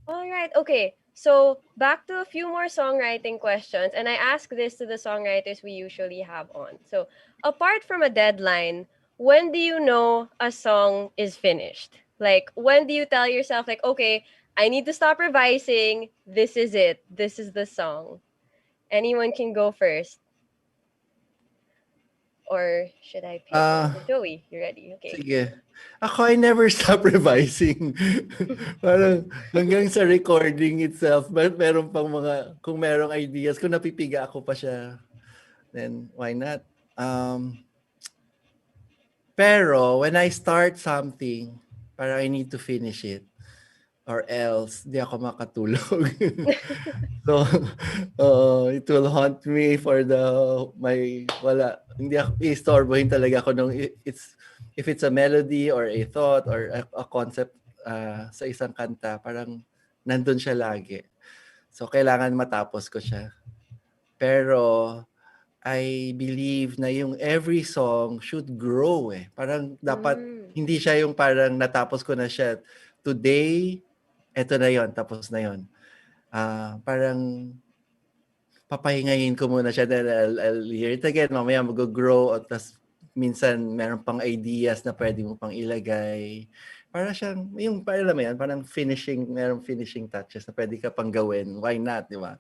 All right. Okay. So back to a few more songwriting questions. And I ask this to the songwriters we usually have on. So apart from a deadline, when do you know a song is finished? Like, when do you tell yourself, like, okay, I need to stop revising. This is it. This is the song. Anyone can go first. Or should I pick one? uh, So Joey, you ready? Okay. sige. Ako, I never stop revising. Parang hanggang sa recording itself, meron pang mga, kung merong ideas, kung napipiga ako pa siya, then why not? Um, pero when I start something, parang I need to finish it or else di ako makatulog. So, it will haunt me for wala, hindi ako, istorbohin talaga ako nung if it's a melody or a thought or a concept sa isang kanta, parang nandun siya lagi. So, kailangan matapos ko siya. Pero, I believe na yung every song should grow eh. Parang dapat, Mm. hindi siya yung parang natapos ko na siya. Today, eto na yon, tapos na yon. Parang papahingayin ko muna siya, then I'll hear it again, mamaya mag-grow at tas minsan meron pang ideas na pwede mo pang ilagay. Para siyang, yung parang alam mo yan, parang merong finishing touches na pwede ka pang gawin. Why not, di ba?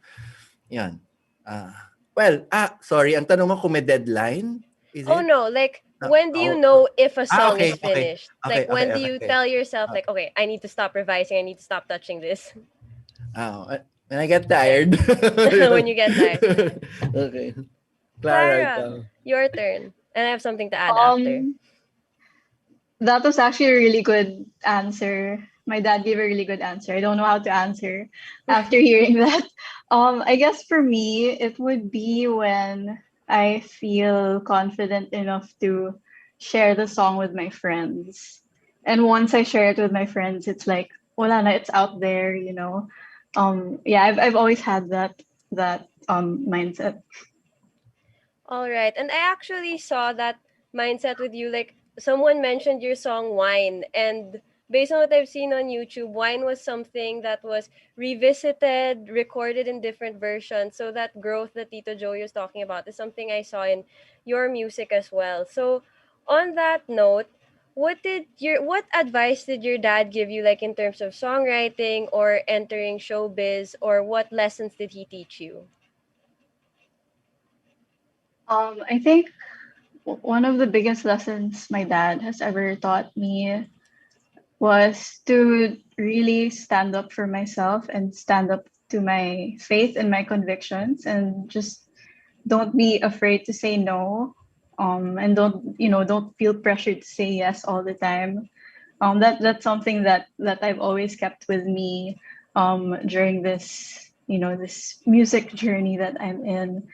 Yan. Sorry, ang tanong mo kung may deadline? Is Oh it? no, like when do you know if a song is finished? Like when do you tell yourself like, okay, I need to stop revising, I need to stop touching this? When I get tired. When you get tired. Okay. Clara, Clara, ikaw. your turn. And I have something to add after. That was actually a really good answer. My dad gave a really good answer. I don't know how to answer after hearing that. I guess for me, it would be when I feel confident enough to share the song with my friends. And once I share it with my friends, it's like, wala na, it's out there, you know. Yeah, I've always had that mindset. All right. And I actually saw that mindset with you. Like someone mentioned your song Wine. And based on what I've seen on YouTube, Wine was something that was revisited, recorded in different versions. So that growth that Tito Joey was talking about is something I saw in your music as well. So on that note, what advice did your dad give you, like in terms of songwriting or entering showbiz, or what lessons did he teach you? I think one of the biggest lessons my dad has ever taught me was to really stand up for myself and stand up to my faith and my convictions, and just don't be afraid to say no, and don't feel pressured to say yes all the time. That's something that I've always kept with me during this music journey that I'm in.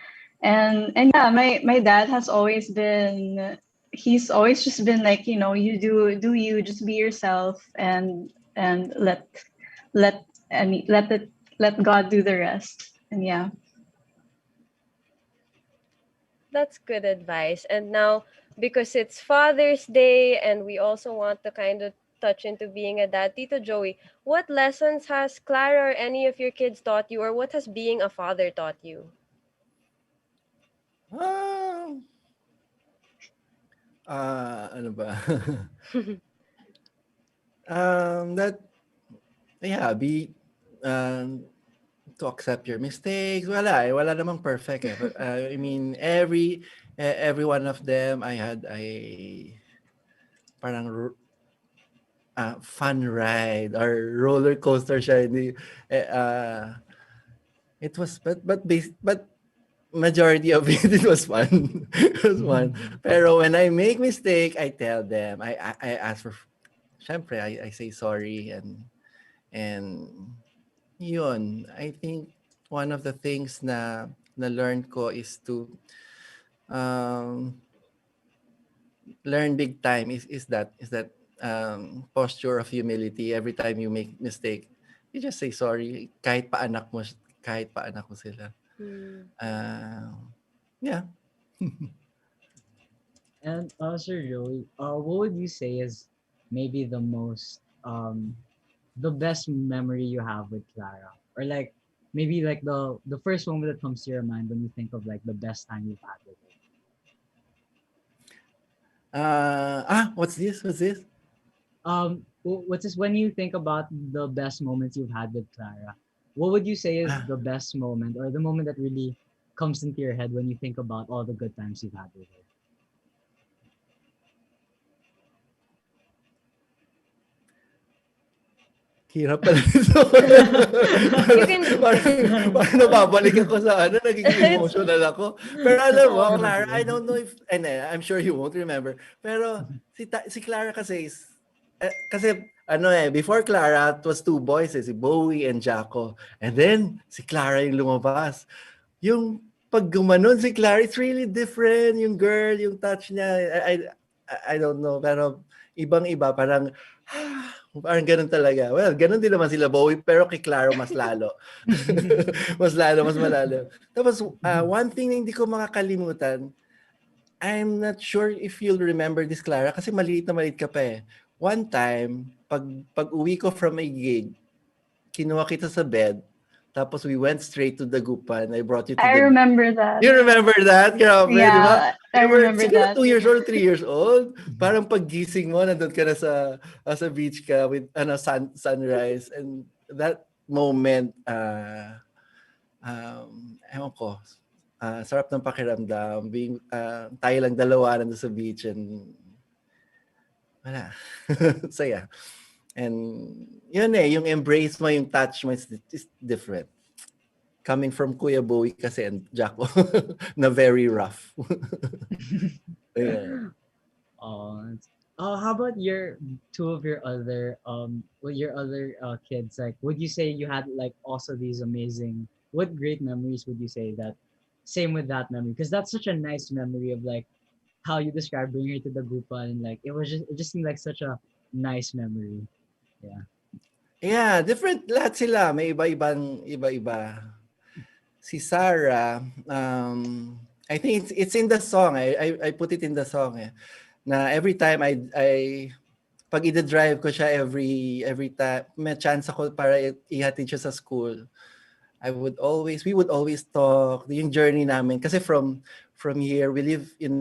And yeah, my dad has always been he's always just been like, you do you, just be yourself, and let let God do the rest. And yeah. That's good advice. And now, because it's Father's Day and we also want to kind of touch into being a dad, Tito Joey, what lessons has Clara or any of your kids taught you, or what has being a father taught you? Ah, ano ba? That yeah, be to accept your mistakes. Wala namang perfect eh. But, I mean, every one of them, I had a parang fun ride or roller coaster siya. Hindi, it was, but majority of it was fun. It was fun. Pero when I make mistake, I tell them. I ask for, syempre, I say sorry and yun. I think one of the things na learn ko is to um, learn big time is that posture of humility. Every time you make mistake, you just say sorry kahit pa anak mo sila. Yeah. And Sir Joey, what would you say is maybe the most the best memory you have with Clara, or like maybe like the first moment that comes to your mind when you think of like the best time you've had with her? What's this? What's this? What's this when you think about the best moments you've had with Clara? What would you say is the best moment or the moment that really comes into your head when you think about all the good times you've had with her? Hirap pala nito. Parang nababalik ako sa nagiging emotional ako. Pero alam mo, Clara, I don't know if, and I'm sure you won't remember, pero si Clara kasi kasi before Clara, it was two boys, si Bowie and Jaco. And then, si Clara yung lumabas. Yung pag gumanon si Clara, it's really different. Yung girl, yung touch niya, I don't know, pero ibang-iba, parang ganun talaga. Well, ganun din naman sila Bowie, pero kay Clara mas lalo. mas malalo. Tapos, one thing na hindi ko makakalimutan, I'm not sure if you'll remember this, Clara, kasi maliit na maliit ka pa eh. One time, pag uwi ko from a gig, kinuha kita sa bed, tapos we went straight to Dagupan. I brought you to I remember that. You remember that? Grabe, Yeah, di ba? I remember that. 2 years old, 3 years old. Parang paggising mo, nandun ka na sa beach ka with sunrise. And that moment, ewan ko, sarap ng pakiramdam. Tayo lang dalawa nandun sa beach and wala. Saya. And yun yung embrace mo, yung touch mo is different. Coming from Kuya Bowie kasi and Jaco na very rough. Yeah. How about two of your other kids? Like, would you say you had like also these amazing, what great memories would you say that same with that memory? Because that's such a nice memory of like how you described bringing her to the Gupa, and like it just seemed like such a nice memory. Yeah, different lahat sila. May iba-iba. Si Sarah, I think it's in the song. I put it in the song na every time I pag ida-drive ko siya every time may chance ako para ihatid siya sa school. We would always talk yung journey namin kasi from here we live in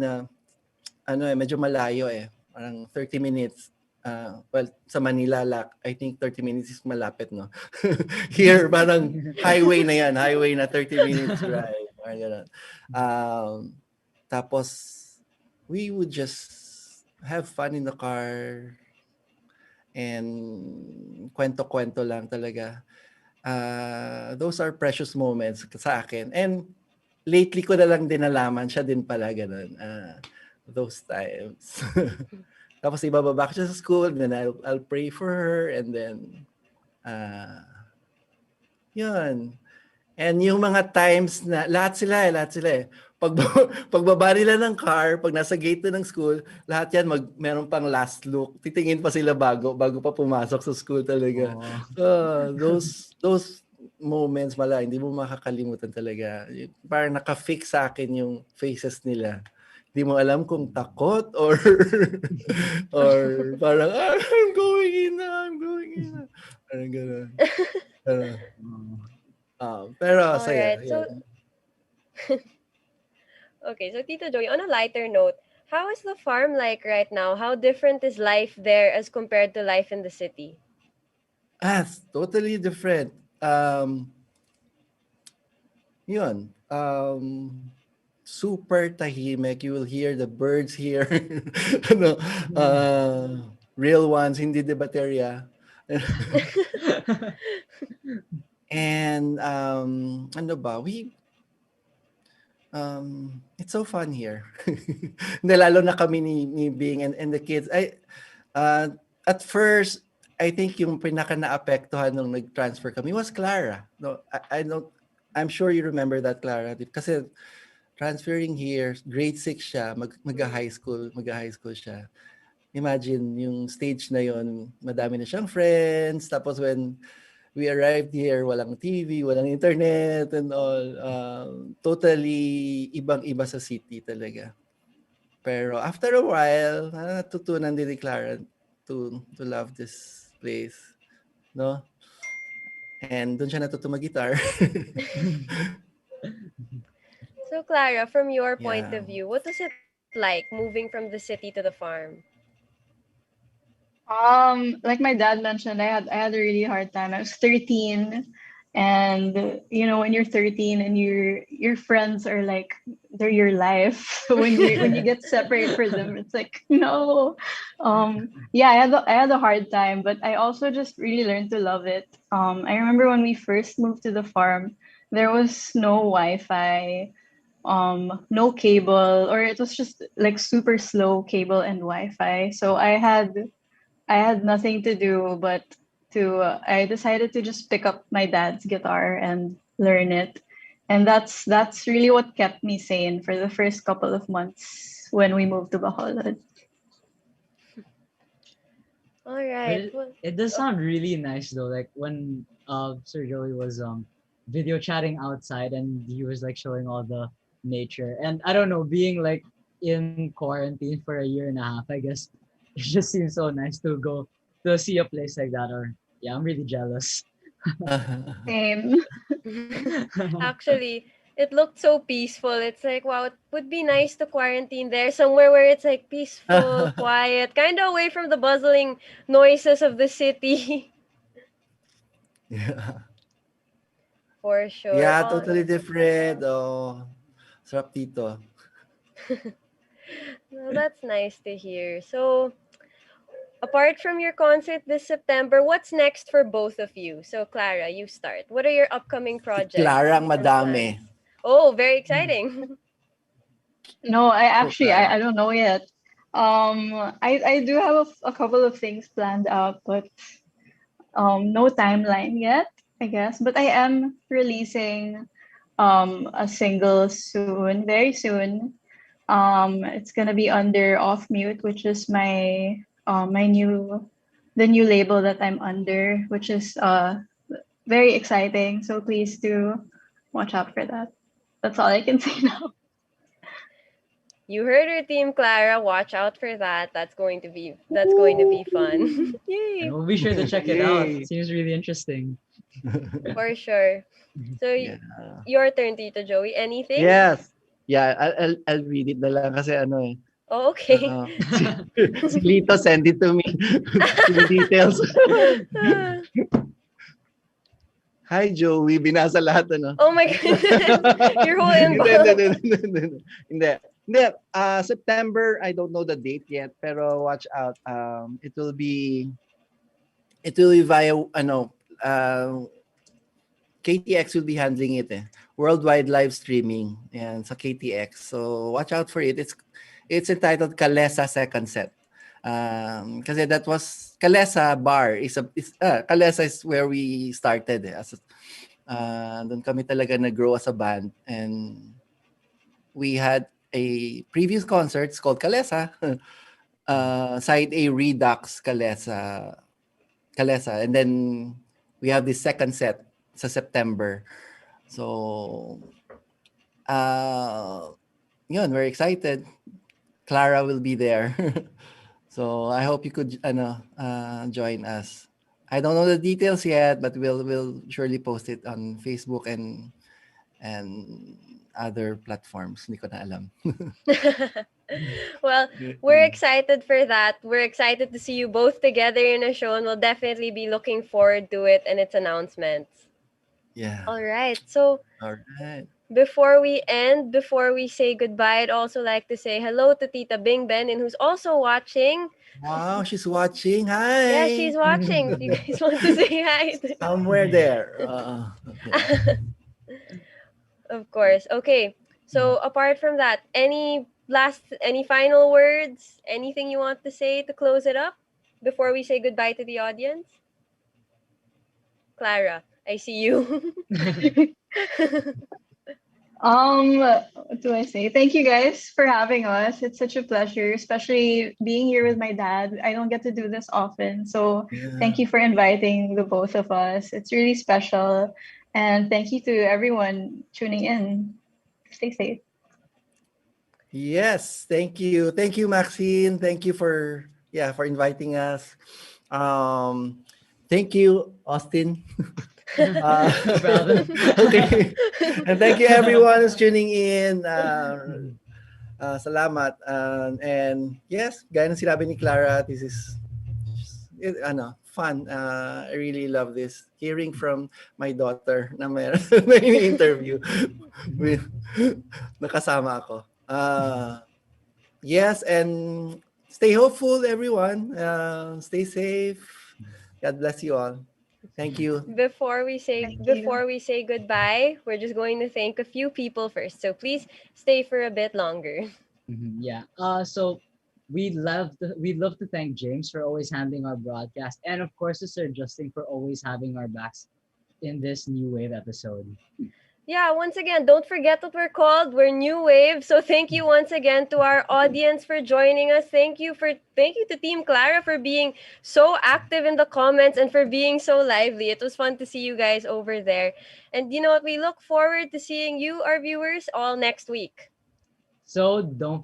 medyo malayo parang 30 minutes. Well, sa Manila, I think 30 minutes is malapit, no? Here, parang highway na 30 minutes drive. Tapos, we would just have fun in the car and kwento-kwento lang talaga. Those are precious moments sa akin. And lately ko na lang din nalaman, siya din pala ganun. Those times. Tapos ibababa ko siya sa school, then I'll pray for her, and then yun. And yung mga times na lahat sila pagbaba nila ng car, pag nasa gate na ng school, lahat yan meron pang last look. Titingin pa sila bago pa pumasok sa school talaga. Those moments hindi mo makakalimutan talaga. Parang naka-fix sa akin yung faces nila. Hindi mo alam kung takot or or parang I'm going in na. Parang gano'n. Pero saya. Alright, so okay, so Tito Joey, on a lighter note, how is the farm like right now? How different is life there as compared to life in the city? It's totally different. Yun. Super tahimik. You will hear the birds here. ano, real ones, hindi de baterya. And ano ba? It's so fun here. Hindi, lalo na kami ni Bing and the kids. At first, I think yung pinaka naapektuhan nung nag-transfer kami was Clara. No, I'm sure you remember that, Clara. Kasi transferring here, grade 6 siya, mag-high school siya. Imagine yung stage na yon, madami na siyang friends. Tapos when we arrived here, walang TV, walang internet and all. Totally ibang-iba sa city talaga. Pero after a while, natutunan din ni Clara to love this place, no? And doon siya natuto mag-guitar. So Clara, from your point of view, what was it like moving from the city to the farm? Like my dad mentioned, I had a really hard time. I was 13, and when you're 13 and your friends are like they're your life. when you get separated from them, it's like no. Yeah, I had a hard time, but I also just really learned to love it. I remember when we first moved to the farm, there was no Wi-Fi, no cable, or it was just like super slow cable and Wi-Fi. So I had nothing to do but I decided to just pick up my dad's guitar and learn it. And that's really what kept me sane for the first couple of months when we moved to Bacolod. All right. It does sound really nice though. Like when Sir Joey was video chatting outside and he was like showing all the nature. And I don't know, being like in quarantine for a year and a half, I guess it just seems so nice to go to see a place like that. Or yeah, I'm really jealous. Same. Actually, it looked so peaceful. It's like, wow, it would be nice to quarantine there somewhere where it's like peaceful, quiet, kind of away from the bustling noises of the city. Yeah. For sure. Yeah, totally different. Oh, sarap dito. Well, that's nice to hear. So, apart from your concert this September, what's next for both of you? So, Clara, you start. What are your upcoming projects? Clara ang and madami. plans? Oh, very exciting. No, I don't know yet. I do have a couple of things planned out, but no timeline yet, I guess. But I am releasing a single soon, very soon. It's gonna be under Off Mute, which is the new label that I'm under, which is very exciting. So please do watch out for that. That's all I can say now. You heard her, Team Clara. Watch out for that. That's going to be fun. Yay! And we'll be sure to check it out. It seems really interesting. For sure. So your turn, Tito Joey. Anything? Yes. Yeah, I'll read it na lang kasi ano eh. Oh, okay. Si Lito send it to me. The details. Hi Joey, binasa lahat ano. Oh my goodness. Your whole inbox. Hindi. September, I don't know the date yet, pero watch out. It will be via KTX will be handling it worldwide live streaming and sa KTX. So watch out for it. It's entitled Kalesa Second Set. Kasi that was Kalesa Bar Kalesa is where we started doon kami talaga nag-grow as a band, and we had a previous concerts called Kalesa, side A Redux Kalesa, and then we have this second set sa September. So, yun, we're excited. Clara will be there. So I hope you could join us. I don't know the details yet, but we'll surely post it on Facebook and other platforms. Hindi ko na alam. Well, we're excited for that. We're excited to see you both together in a show, and we'll definitely be looking forward to it and its announcements. Yeah. All right. So All right. before we say goodbye, I'd also like to say hello to Tita Bing Benin, who's also watching. Wow, she's watching. Hi. Yeah, she's watching. If you guys want to say hi. Somewhere there. Okay. Of course. Okay. So apart from that, any final words? Anything you want to say to close it up before we say goodbye to the audience? Clara, I see you. What do I say? Thank you guys for having us. It's such a pleasure, especially being here with my dad. I don't get to do this often. So thank you for inviting the both of us. It's really special. And thank you to everyone tuning in. Stay safe. Yes, thank you. Thank you, Maxine. Thank you for inviting us. Thank you, Austin. Okay. And thank you everyone who's tuning in. Salamat. And yes, gaya ng sinabi ni Clara, this is fun. I really love this. Hearing from my daughter na may interview. Nakasama ako. Yes, and stay hopeful, everyone. Stay safe. God bless you all. Thank you. Before we say goodbye, we're just going to thank a few people first. So please stay for a bit longer. Yeah. So we'd love to thank James for always handling our broadcast, and of course to Sir Justin for always having our backs in this New Wave episode. Yeah, once again, don't forget what we're called. We're New Wave. So thank you once again to our audience for joining us. Thank you to Team Clara for being so active in the comments and for being so lively. It was fun to see you guys over there. And you know what? We look forward to seeing you, our viewers, all next week. So don't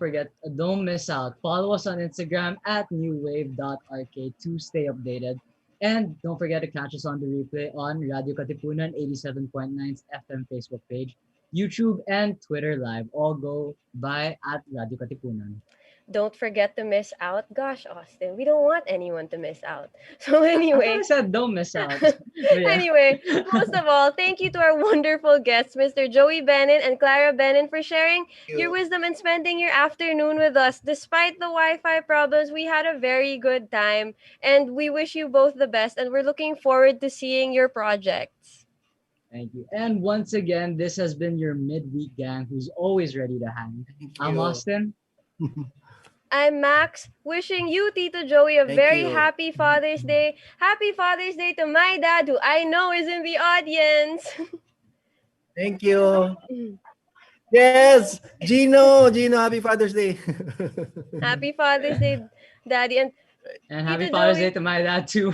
miss out. Follow us on Instagram at newwave.rk to stay updated. And don't forget to catch us on the replay on Radio Katipunan 87.9's FM Facebook page, YouTube, and Twitter Live. All go by at Radio Katipunan. Don't forget to miss out. Gosh, Austin, we don't want anyone to miss out. So anyway. I said don't miss out. Anyway, most of all, thank you to our wonderful guests, Mr. Joey Benin and Clara Benin, for sharing your wisdom and spending your afternoon with us. Despite the Wi-Fi problems, we had a very good time, and we wish you both the best, and we're looking forward to seeing your projects. Thank you. And once again, this has been your midweek gang who's always ready to hang. I'm Austin. I'm Max, wishing you, Tito Joey, a very happy Father's Day. Happy Father's Day to my dad, who I know is in the audience. Thank you. Yes, Gino, happy Father's Day. Happy Father's Day, Daddy. And happy Father's Day to my dad, too.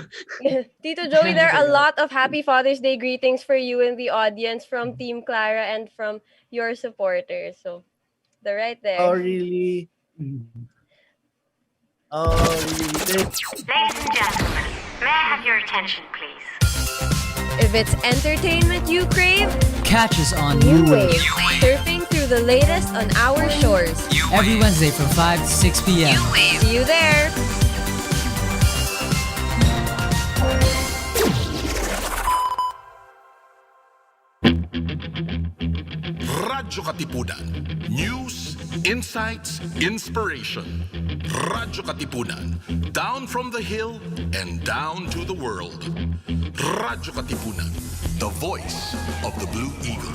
Tito Joey, there are a lot of happy Father's Day greetings for you in the audience from Team Clara and from your supporters. So, they're right there. Oh, really? Ladies and gentlemen, may I have your attention, please? If it's entertainment you crave, catch us on New Wave. Surfing through the latest on our shores. Every Wednesday from 5 to 6 p.m. See you there. Radyo Katipunan. News, insights, inspiration. Radyo Katipunan. Down from the hill and down to the world. Radyo Katipunan. The voice of the Blue Eagle.